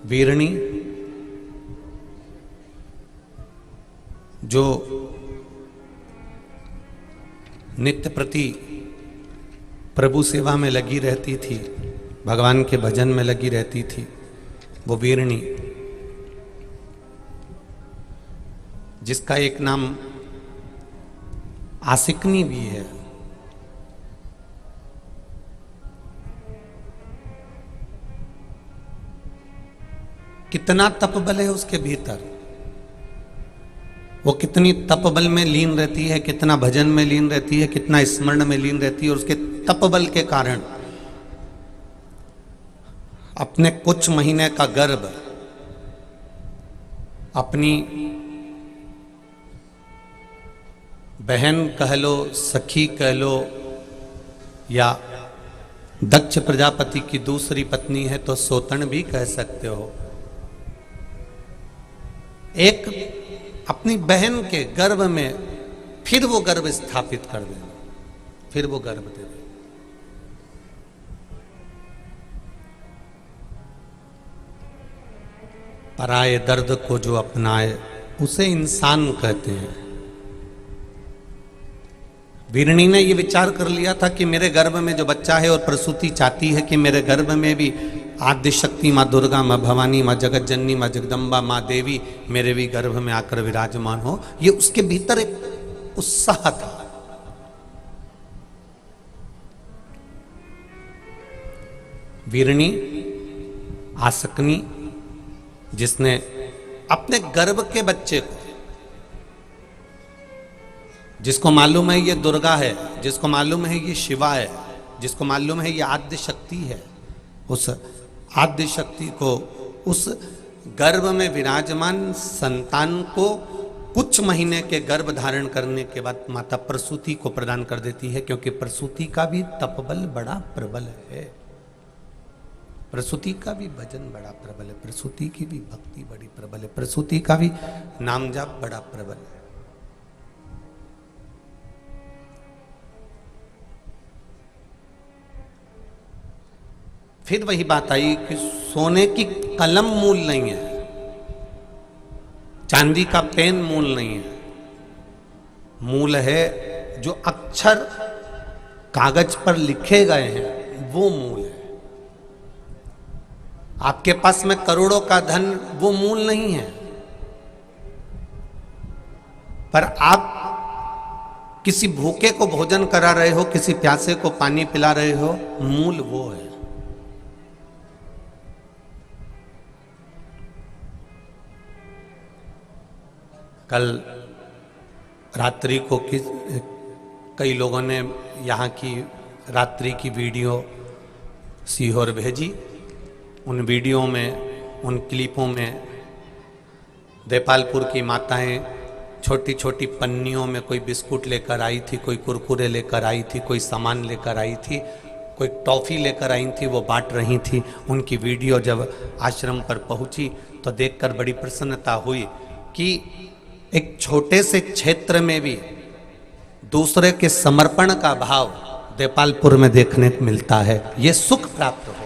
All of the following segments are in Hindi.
वीरणी जो नित्य प्रति प्रभु सेवा में लगी रहती थी, भगवान के भजन में लगी रहती थी, वो वीरणी, जिसका एक नाम आसिकनी भी है। कितना तपबल है उसके भीतर, वो कितनी तपबल में लीन रहती है, कितना भजन में लीन रहती है, कितना स्मरण में लीन रहती है। और उसके तपबल के कारण अपने कुछ महीने का गर्भ अपनी बहन कह लो, सखी कह लो, या दक्ष प्रजापति की दूसरी पत्नी है तो सोतन भी कह सकते हो, एक अपनी बहन के गर्भ में फिर वो गर्भ स्थापित कर देना, फिर वो गर्भ दे देना। पराये दर्द को जो अपनाए उसे इंसान कहते हैं। वीरणी ने ये विचार कर लिया था कि मेरे गर्भ में जो बच्चा है और प्रसूति चाहती है कि मेरे गर्भ में भी आद्य शक्ति माँ दुर्गा, माँ भवानी, माँ जगत जननी, माँ जगदम्बा, माँ देवी मेरे भी गर्भ में आकर विराजमान हो। ये उसके भीतर एक उत्साह था। वीरणी, आसकनी, जिसने अपने गर्भ के बच्चे को, जिसको मालूम है ये दुर्गा है, जिसको मालूम है ये शिवा है, जिसको मालूम है ये आद्य शक्ति है, उस आद्य शक्ति को, उस गर्भ में विराजमान संतान को कुछ महीने के गर्भ धारण करने के बाद माता प्रसूति को प्रदान कर देती है। क्योंकि प्रसूति का भी तपबल बड़ा प्रबल है, प्रसूति का भी भजन बड़ा प्रबल है, प्रसूति की भी भक्ति बड़ी प्रबल है, प्रसूति का भी नाम जाप बड़ा प्रबल है। फिर वही बात आई कि सोने की कलम मूल नहीं है, चांदी का पेन मूल नहीं है, मूल है जो अक्षर कागज पर लिखे गए हैं, वो मूल है। आपके पास में करोड़ों का धन वो मूल नहीं है, पर आप किसी भूखे को भोजन करा रहे हो, किसी प्यासे को पानी पिला रहे हो, मूल वो है। कल रात्रि को कई लोगों ने यहाँ की रात्रि की वीडियो सीहोर भेजी। उन वीडियो में, उन क्लिपों में देपालपुर की माताएं छोटी छोटी पन्नियों में कोई बिस्कुट लेकर आई थी, कोई कुरकुरे लेकर आई थी, कोई सामान लेकर आई थी, कोई टॉफ़ी लेकर आई थी, वो बांट रही थी। उनकी वीडियो जब आश्रम पर पहुंची तो देखकर बड़ी प्रसन्नता हुई कि एक छोटे से क्षेत्र में भी दूसरे के समर्पण का भाव देपालपुर में देखने को मिलता है। ये सुख प्राप्त हो।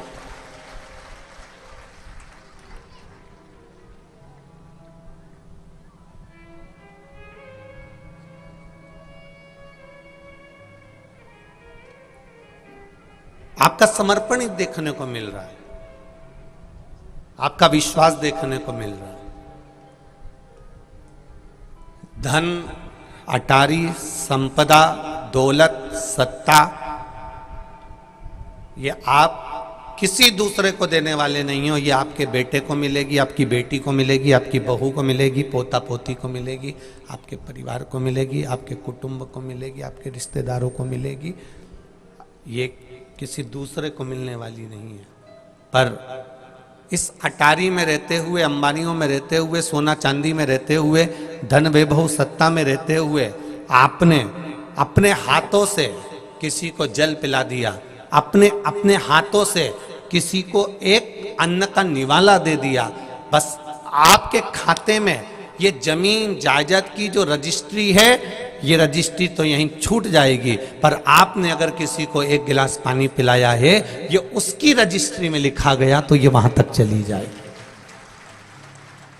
आपका समर्पण देखने को मिल रहा है, आपका विश्वास देखने को मिल रहा है। धन, अटारी, संपदा, दौलत, सत्ता, ये आप किसी दूसरे को देने वाले नहीं हो। ये आपके बेटे को मिलेगी, आपकी बेटी को मिलेगी, आपकी बहू को मिलेगी, पोता पोती को मिलेगी, आपके परिवार को मिलेगी, आपके कुटुंब को मिलेगी, आपके रिश्तेदारों को मिलेगी। ये किसी दूसरे को मिलने वाली नहीं है। पर इस अटारी में रहते हुए, अंबानियों में रहते हुए, सोना चांदी में रहते हुए, धन वैभव सत्ता में रहते हुए, आपने अपने हाथों से किसी को जल पिला दिया, अपने हाथों से किसी को एक अन्न का निवाला दे दिया। बस आपके खाते में ये जमीन जायदाद की जो रजिस्ट्री है, ये रजिस्ट्री तो यहीं छूट जाएगी, पर आपने अगर किसी को एक गिलास पानी पिलाया है, ये उसकी रजिस्ट्री में लिखा गया तो ये वहां तक चली जाएगी।